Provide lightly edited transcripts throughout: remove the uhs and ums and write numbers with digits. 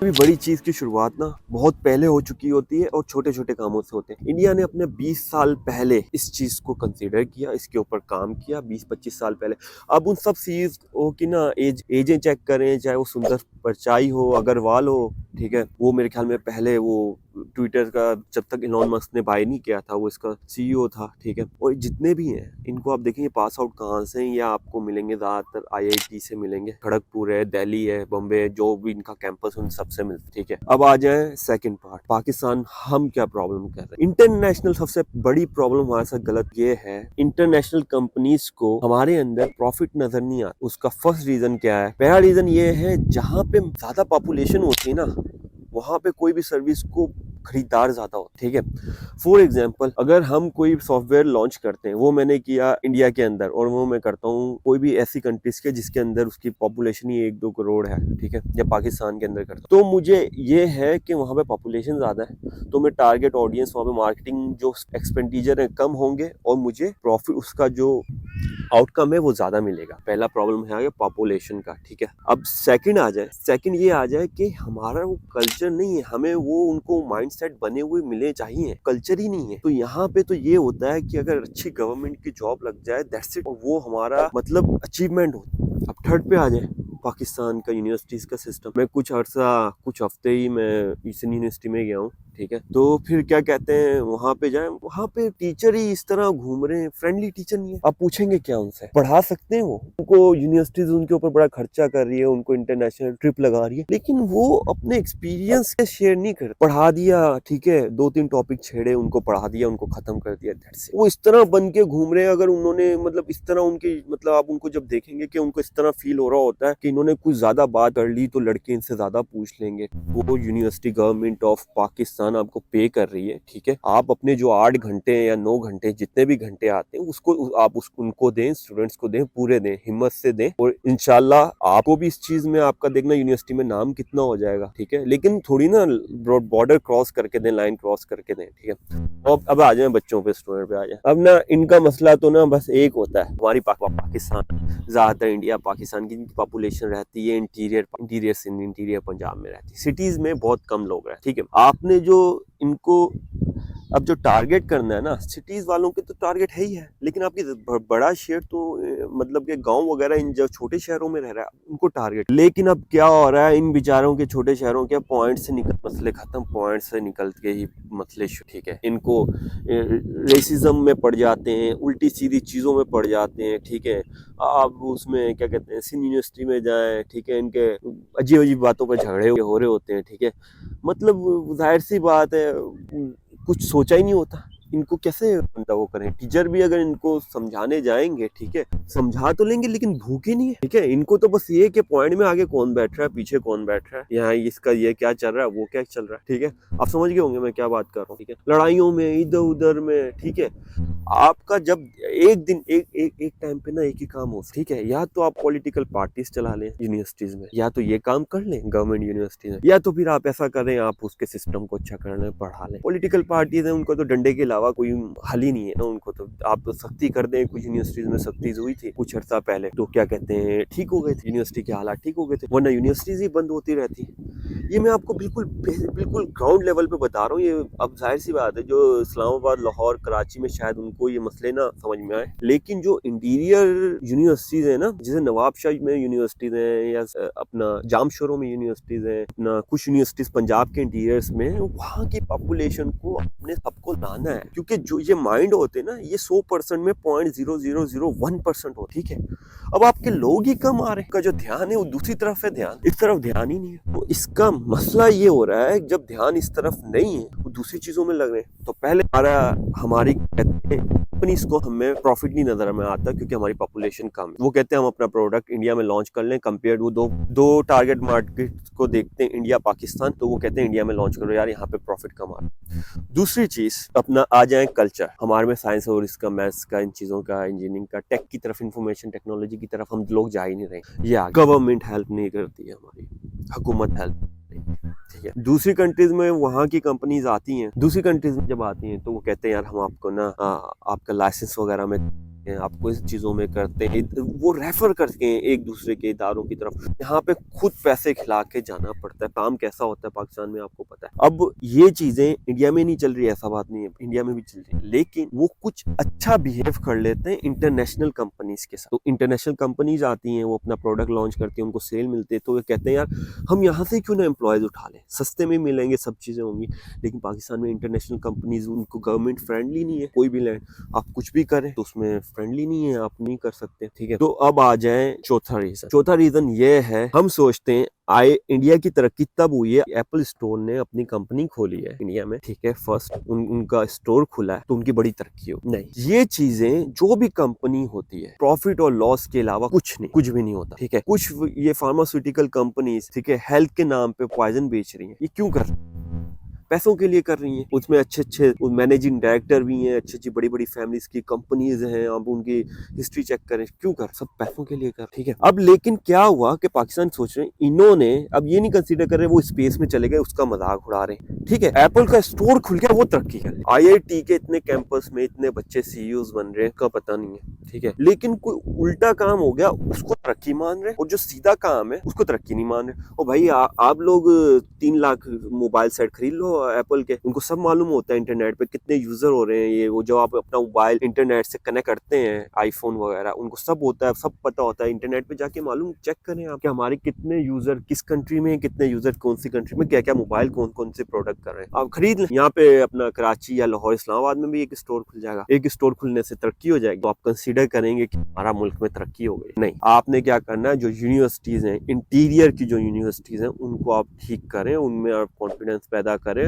कोई बड़ी चीज की शुरुआत ना बहुत पहले हो चुकी होती है और छोटे छोटे कामों से होते हैं। इंडिया ने अपने 20 साल पहले इस चीज को कंसीडर किया, इसके ऊपर काम किया 20-25 साल पहले। अब उन सब सीईओ की ना एजें चेक करें, चाहे वो सुंदर पिचाई हो, अग्रवाल हो, ठीक है, वो मेरे ख्याल में पहले वो ट्विटर का जब तक इलॉन मस्क ने बाय नहीं किया था वो इसका सीईओ था, ठीक है। और जितने भी हैं इनको आप देखेंगे पास आउट कहाँ से हैं, या आपको मिलेंगे ज्यादातर आईआईटी से मिलेंगे, खड़गपुर है, दिल्ली है, बॉम्बे है, जो भी इनका कैंपस उन सबसे मिलते, ठीक है। अब आ जाए सेकंड पार्ट, पाकिस्तान। हम क्या प्रॉब्लम कर रहे हैं इंटरनेशनल? सबसे बड़ी प्रॉब्लम हमारे साथ गलत ये है, इंटरनेशनल कंपनीज को हमारे अंदर प्रॉफिट नजर नहीं आता। उसका फर्स्ट रीजन क्या है? पहला रीजन ये है, जहां पे ज्यादा पॉपुलेशन होती है ना, वहां पे कोई भी सर्विस को खरीदार ज्यादा हो, ठीक है। फॉर एग्जाम्पल, अगर हम कोई सॉफ्टवेयर लॉन्च करते हैं, वो मैंने किया इंडिया के अंदर, और वो मैं करता हूँ कोई भी ऐसी कंट्रीज के जिसके अंदर उसकी पॉपुलेशन ही 1-2 करोड़ है, ठीक है, या पाकिस्तान के अंदर करता हूँ, तो मुझे ये है कि वहाँ पे पॉपुलेशन ज्यादा है, तो मैं टारगेट ऑडियंस वहाँ पे मार्केटिंग जो एक्सपेंडिचर है कम होंगे, और मुझे प्रॉफिट उसका जो आउटकम है वो ज्यादा मिलेगा। पहला प्रॉब्लम है पॉपुलेशन का, ठीक है। अब सेकंड आ जाए, सेकंड ये आ जाए कि हमारा वो कल्चर नहीं है, हमें वो उनको माइंडसेट बने हुए मिले चाहिए, कल्चर ही नहीं है। तो यहाँ पे तो ये होता है कि अगर अच्छी गवर्नमेंट की जॉब लग जाए, दैट्स इट, वो हमारा मतलब अचीवमेंट होता। अब थर्ड पे आ जाए, पाकिस्तान का यूनिवर्सिटीज का सिस्टम। मैं कुछ हफ्ते ही मैं ईस्टर्न यूनिवर्सिटी में गया हूँ, ठीक है। तो फिर क्या कहते हैं, वहां पे जाए, वहां पे टीचर ही इस तरह घूम रहे हैं, फ्रेंडली टीचर नहीं है। आप पूछेंगे क्या उनसे? पढ़ा सकते हैं वो, उनको यूनिवर्सिटीज उनके ऊपर बड़ा खर्चा कर रही है, उनको इंटरनेशनल ट्रिप लगा रही है, लेकिन वो अपने एक्सपीरियंस शेयर नहीं करते। पढ़ा दिया, ठीक है, 2-3 टॉपिक छेड़े, उनको पढ़ा दिया, उनको खत्म कर दिया, दैट्स इट। वो इस तरह बन के घूम रहे हैं। अगर उन्होंने मतलब इस तरह उनकी मतलब आप उनको जब देखेंगे कि उनको इस तरह फील हो रहा होता है कि इन्होंने कुछ ज्यादा बात कर ली, तो लड़के इनसे ज्यादा पूछ लेंगे। वो यूनिवर्सिटी गवर्नमेंट ऑफ पाकिस्तान आपको पे कर रही है, ठीक है। आप अपने जो 8 घंटे या 9 घंटे जितने भी घंटे आते हैं उसको आप उनको दें, स्टूडेंट्स को दें, पूरे दें, हिम्मत से दें, और इंशाल्लाह आपको भी इस चीज में आपका देखना यूनिवर्सिटी में नाम कितना हो जाएगा, ठीक है। लेकिन थोड़ी ना बॉर्डर क्रॉस करके दें, लाइन क्रॉस करके दें, ठीक है। अब आ जाए बच्चों पे, स्टूडेंट पे आ जाए। अब ना इनका मसला तो ना बस एक होता है, हमारी पाकिस्तान, ज्यादातर इंडिया पाकिस्तान की पॉपुलेशन रहती है इंटीरियर पंजाब में रहती है, सिटीज में बहुत कम लोग रहते, ठीक है। आपने जो इनको अब जो टारगेट करना है ना, सिटीज वालों के तो टारगेट है ही है, लेकिन आपकी बड़ा शेयर तो मतलब के गांव वगैरह इन जो छोटे शहरों में रह रहा है उनको टारगेट। लेकिन अब क्या हो रहा है, इन बेचारों के छोटे शहरों के पॉइंट से निकल मसले खत्म, पॉइंट से निकल के ही मसले, ठीक है। इनको रेसिज्म में पड़ जाते हैं, उल्टी सीधी चीजों में पड़ जाते हैं, ठीक है। आप उसमें क्या कहते हैं, सिंध यूनिवर्सिटी में जाएं, ठीक है, इनके अजीब अजीब बातों पर झगड़े हो रहे होते हैं, ठीक है। मतलब जाहिर सी बात है, कुछ सोचा ही नहीं होता, इनको कैसे बंदा वो करें। टीचर भी अगर इनको समझाने जाएंगे, ठीक है, समझा तो लेंगे, लेकिन भूखे नहीं है, ठीक है। इनको तो बस ये कि पॉइंट में आगे कौन बैठ रहा है, पीछे कौन बैठ रहा है, यहाँ इसका ये क्या चल रहा है, वो क्या चल रहा है, ठीक है। आप समझ गए होंगे मैं क्या बात कर रहा हूँ, ठीक है। लड़ाइयों में, इधर उधर में, ठीक है। आपका जब एक दिन एक टाइम पे ना एक ही काम हो, ठीक है, या तो आप पॉलिटिकल पार्टीज चला लें यूनिवर्सिटीज में, या तो ये काम कर लें गवर्नमेंट यूनिवर्सिटी में, या तो फिर आप ऐसा करें, आप उसके सिस्टम को अच्छा कर लें, पढ़ा लें। पॉलिटिकल पार्टीज है, उनको तो डंडे के अलावा कोई हल ही नहीं है ना, उनको तो आप तो सख्ती कर दें। कुछ यूनिवर्सिटीज में सख्ती हुई थी कुछ अर्सा पहले, तो क्या कहते हैं, ठीक हो गए थे, यूनिवर्सिटी के हालात ठीक हो गए थे, वरना यूनिवर्सिटीज ही बंद होती रहती। ये मैं आपको बिल्कुल बिल्कुल ग्राउंड लेवल पे बता रहा हूँ। ये अब जाहिर सी बात है, जो इस्लामाबाद, लाहौर, कराची में शायद उनको ये मसले ना समझ में आए, लेकिन जो इंटीरियर यूनिवर्सिटीज है ना, जैसे नवाबशाही में यूनिवर्सिटीज हैं, या अपना जामशोरों में यूनिवर्सिटीज हैं, अपना कुछ यूनिवर्सिटीज पंजाब के इंटीरियर्स में, वहाँ की पॉपुलेशन को अपने सबको लाना है, क्योंकि जो ये माइंड होते हैं ना, ये 100% में 0.0001% हो, ठीक है। अब आपके लोग ही कम आ रहे हैं, का जो ध्यान है वो दूसरी तरफ है, ध्यान इस तरफ ध्यान ही नहीं है। तो इसका मसला ये हो रहा है, जब ध्यान इस तरफ नहीं है, वो दूसरी चीजों में लग रहे हैं। तो पहले हमारी कहते हैं कंपनीज को हमें प्रॉफिट नहीं नजर में आता, क्योंकि हमारी पॉपुलेशन कम है। वो कहते हैं हम अपना प्रोडक्ट इंडिया में लॉन्च कर लें, कंपेयर वो दो टारगेट मार्केट को देखते हैं, इंडिया पाकिस्तान, तो वो कहते हैं इंडिया में लॉन्च करो यार, यहाँ पे प्रॉफिट कम आ रहा है। दूसरी चीज अपना आ जाए कल्चर, हमारे में साइंस और इसका, मैथ्स का, इन चीजों का, इंजीनियरिंग का, टेक की तरफ, इंफॉर्मेशन टेक्नोलॉजी की तरफ हम लोग जा ही नहीं रहे। या गवर्नमेंट हेल्प नहीं करती है, हमारी हुकूमत हेल्प, ठीक है। दूसरी कंट्रीज में वहाँ की कंपनीज आती हैं, दूसरी कंट्रीज में जब आती हैं तो वो कहते हैं यार हम आपको ना आपका लाइसेंस वगैरह में हैं, आपको इस चीज़ों में करते हैं, वो रेफर करते हैं एक दूसरे के इदारों की तरफ। यहाँ पे खुद पैसे खिला के जाना पड़ता है। काम कैसा होता है पाकिस्तान में आपको पता है। अब ये चीजें इंडिया में नहीं चल रही है, ऐसा बात नहीं है, इंडिया में भी चल रही है, लेकिन वो कुछ अच्छा बिहेव कर लेते हैं इंटरनेशनल कंपनीज के साथ। तो इंटरनेशनल कंपनीज आती हैं, वो अपना प्रोडक्ट लॉन्च करती हैं, उनको सेल मिलते हैं, तो वो कहते हैं यार हम यहाँ से क्यों ना एम्प्लॉयज उठा लें, सस्ते में मिलेंगे, सब चीजें होंगी। लेकिन पाकिस्तान में इंटरनेशनल कंपनीज, उनको गवर्नमेंट फ्रेंडली नहीं है। कोई भी लैंड आप कुछ भी करें तो उसमें फ्रेंडली नहीं है, आप नहीं कर सकते, ठीक है। तो अब आ जाए चौथा रीजन। चौथा रीजन ये है, हम सोचते हैं इंडिया की तरक्की तब हुई है, एप्पल स्टोर ने अपनी कंपनी खोली है इंडिया में, ठीक है, फर्स्ट उनका स्टोर खुला है तो उनकी बड़ी तरक्की हो। नहीं, ये चीजें जो भी कंपनी होती है, प्रॉफिट और लॉस के अलावा कुछ भी नहीं होता, ठीक है। कुछ ये फार्मास्यूटिकल कंपनीज, ठीक है, हेल्थ के नाम पे पॉइजन बेच रही है, ये क्यों कर, पैसों के लिए कर रही हैं। उसमें अच्छे अच्छे मैनेजिंग डायरेक्टर भी हैं, अच्छी अच्छी बड़ी बड़ी फैमिलीज की कंपनीज हैं, आप उनकी हिस्ट्री चेक करें, क्यों कर, सब पैसों के लिए कर, ठीक है। अब लेकिन क्या हुआ कि पाकिस्तान सोच रहे हैं, इन्होंने अब ये नहीं कंसीडर कर रहे वो स्पेस में चले गए, उसका मजाक उड़ा रहे हैं, ठीक है। एप्पल का स्टोर खुल गया, वो तरक्की कर, IIT के इतने कैंपस में इतने बच्चे CEOs बन रहे हैं, का पता नहीं है, ठीक है। लेकिन कोई उल्टा काम हो गया, उसको तरक्की मान रहे, और जो सीधा काम है उसको तरक्की नहीं मान रहे। और भाई आप लोग 3 लाख मोबाइल सेट खरीद लो एप्पल के, उनको सब मालूम होता है इंटरनेट पे कितने यूजर हो रहे हैं, ये वो जो आप अपना मोबाइल इंटरनेट से कनेक्ट करते हैं, आईफोन वगैरह, उनको सब होता है, सब पता होता है। इंटरनेट पे जाके मालूम चेक करें आप कि हमारे कितने यूजर किस कंट्री में, कितने यूजर कौन सी कंट्री में, क्या क्या मोबाइल कौन कौन से प्रोडक्ट कर रहे हैं, आप खरीद लें। यहाँ पे अपना कराची या लाहौर, इस्लामाबाद में भी एक स्टोर खुल जाएगा। एक स्टोर खुलने से तरक्की हो जाएगी, तो आप कंसीडर करेंगे कि हमारा मुल्क में तरक्की हो गई। नहीं, आपने क्या करना है, जो यूनिवर्सिटीज हैं, इंटीरियर की जो यूनिवर्सिटीज हैं, उनको आप ठीक करें, उनमें आप कॉन्फिडेंस पैदा करें,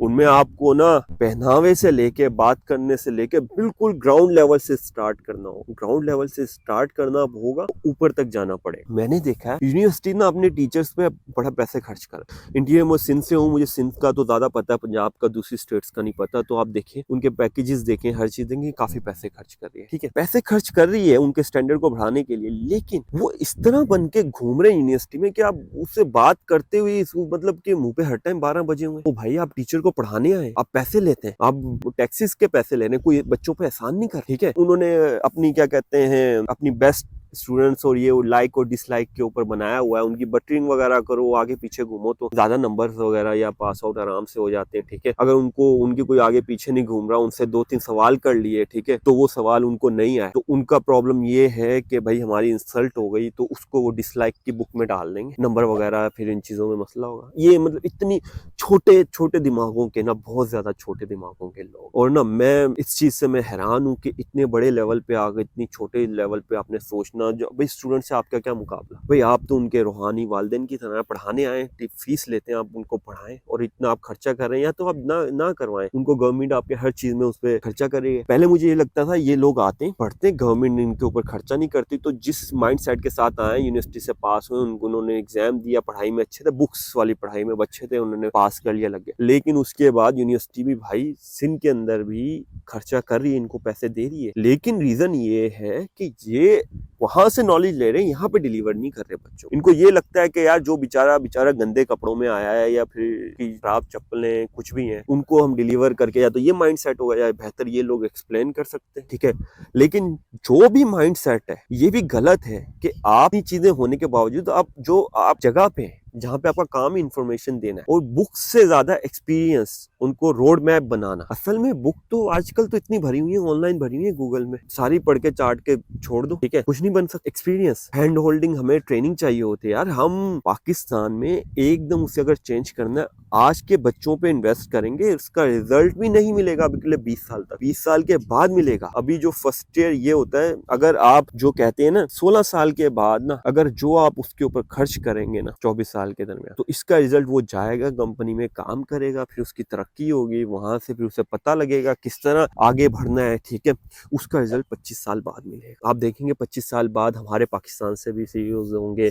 उनमें आपको ना पहनावे से लेके, बात करने से लेके, बिल्कुल ग्राउंड लेवल से स्टार्ट करना हो। ग्राउंड लेवल से स्टार्ट करना होगा, ऊपर तक जाना पड़ेगा। मैंने देखा है यूनिवर्सिटी ना अपने टीचर्स पे बड़ा पैसे खर्च कर, इंडिया में सिंध से हूँ, मुझे सिंध का तो ज्यादा पता है, पंजाब का, दूसरी स्टेट्स का नहीं पता। तो आप देखें उनके पैकेजेस देखें, हर चीज देखें, काफी पैसे खर्च कर रही है, ठीक है, पैसे खर्च कर रही है उनके स्टैंडर्ड को बढ़ाने के लिए। लेकिन वो इस तरह बन के घूम रहे हैं यूनिवर्सिटी में कि आप उससे बात करते हुए मतलब कि मुंह पे हर टाइम 12 बजे हुए। तो भाई आप टीचर को पढ़ाने आए, आप पैसे लेते हैं, आप टैक्सेस के पैसे ले रहे हैं, कोई बच्चों पे एहसान नहीं कर, ठीक है। उन्होंने अपनी क्या कहते हैं, अपनी बेस्ट स्टूडेंट्स और ये लाइक और डिसलाइक के ऊपर बनाया हुआ है, उनकी बटरिंग वगैरह करो, आगे पीछे घूमो तो ज्यादा नंबर्स वगैरह या पास आउट आराम से हो जाते हैं, ठीक है। अगर उनको उनकी कोई आगे पीछे नहीं घूम रहा, उनसे 2-3 सवाल कर लिए, ठीक है, तो वो सवाल उनको नहीं आए, तो उनका प्रॉब्लम ये है कि भाई हमारी इंसल्ट हो गई, तो उसको वो डिसलाइक की बुक में डाल देंगे, नंबर वगैरह, फिर इन चीजों में मसला होगा। ये मतलब इतनी छोटे छोटे दिमागों के ना, बहुत ज्यादा छोटे दिमागों के लोग, और ना मैं इस चीज से मैं हैरान हूँ कि इतने बड़े लेवल पे आ गए, इतनी छोटे लेवल पे आपने सोचना। जो भाई स्टूडेंट से आपका क्या मुकाबला, भाई आप तो उनके रूहानी वालिदैन की तरह पढ़ाने आए, फीस लेते हैं, आप उनको पढ़ाएं, और इतना आप खर्चा कर रहे हैं, या तो आप ना करवाएं उनको, गवर्नमेंट आपके हर चीज में उस पर खर्चा करेगी। पहले मुझे ये लगता था ये लोग आते हैं पढ़ते, गवर्नमेंट इनके ऊपर खर्चा नहीं करती, तो जिस माइंड सेट के साथ आए, यूनिवर्सिटी से पास हुए, उन्होंने एग्जाम दिया, पढ़ाई में अच्छे थे, बुक्स वाली पढ़ाई में अच्छे थे, उन्होंने पास कर लिया, लग गया। लेकिन उसके बाद यूनिवर्सिटी भी भाई सिंध के अंदर भी खर्चा कर रही है, इनको पैसे दे रही है, लेकिन रीजन ये है कि ये वहां से नॉलेज ले रहे हैं, यहाँ पे डिलीवर नहीं कर रहे बच्चों। इनको ये लगता है कि यार जो बेचारा गंदे कपड़ों में आया है, या फिर खराब चप्पलें कुछ भी हैं, उनको हम डिलीवर करके, या तो ये माइंड सेट होगा, या बेहतर ये लोग एक्सप्लेन कर सकते हैं, ठीक है। लेकिन जो भी माइंड सेट है, ये भी गलत है कि आप ये चीजें होने के बावजूद आप जगह पे हैं जहाँ पे आपका काम इंफॉर्मेशन देना है, और बुक से ज्यादा एक्सपीरियंस, उनको रोड मैप बनाना। असल में बुक तो आजकल तो इतनी भरी हुई है, ऑनलाइन भरी हुई है गूगल में, सारी पढ़ के चाट के छोड़ दो, ठीक है, कुछ नहीं बन सकता। एक्सपीरियंस, हैंड होल्डिंग, हमें ट्रेनिंग चाहिए होती है यार। हम पाकिस्तान में एकदम उसे अगर चेंज करना है, आज के बच्चों पे इन्वेस्ट करेंगे, उसका रिजल्ट भी नहीं मिलेगा अगले 20 साल तक, 20 साल के बाद मिलेगा। अभी जो फर्स्ट ईयर ये होता है, अगर आप जो कहते हैं ना 16 साल के बाद ना, अगर जो आप उसके ऊपर खर्च करेंगे ना 24 साल के दरमियान, तो इसका रिजल्ट वो जाएगा, कंपनी में काम करेगा, फिर उसकी तरक्की होगी, वहां से फिर उसे पता लगेगा किस तरह आगे बढ़ना है, ठीक है। उसका रिजल्ट 25 साल बाद मिलेगा। आप देखेंगे 25 साल बाद हमारे पाकिस्तान से भी CEOs होंगे,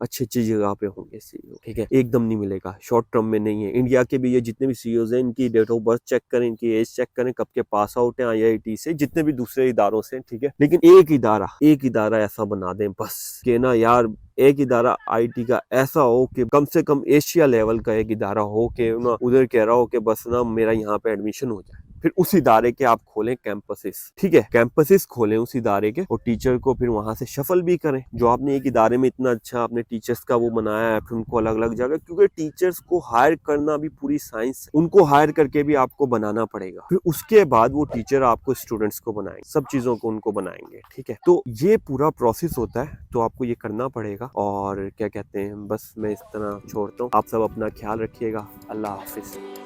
अच्छी अच्छी जगह पे होंगे CEO, ठीक है। एकदम नहीं मिलेगा, शॉर्ट टर्म में नहीं है। इंडिया के भी ये जितने भी CEOs हैं, इनकी डेट ऑफ बर्थ चेक करें, इनकी एज चेक करें, कब के पास आउट हैं IIT से, जितने भी दूसरे इदारों से, ठीक है। लेकिन एक इदारा ऐसा बना दें बस कि ना यार, एक इदारा IT का ऐसा हो कि कम से कम एशिया लेवल का एक इदारा हो कि ना उधर कह रहा हो कि बस ना मेरा यहाँ पे एडमिशन हो जाए, फिर उस इदारे के आप खोलें कैंपसेस, ठीक है, कैंपसेस खोलें उस इदारे के, और टीचर को फिर वहां से शफल भी करें। जो आपने एक इदारे में इतना अच्छा आपने टीचर्स का वो बनाया है, फिर उनको अलग अलग जगह, क्योंकि टीचर्स को हायर करना भी पूरी साइंस है, उनको हायर करके भी आपको बनाना पड़ेगा। फिर उसके बाद वो टीचर आपको स्टूडेंट्स को बनाएंगे, सब चीजों को उनको बनाएंगे, ठीक है। तो ये पूरा प्रोसेस होता है, तो आपको ये करना पड़ेगा। और क्या कहते हैं, बस मैं इस तरह छोड़ता हूँ। आप सब अपना ख्याल रखिएगा। अल्लाह हाफिज।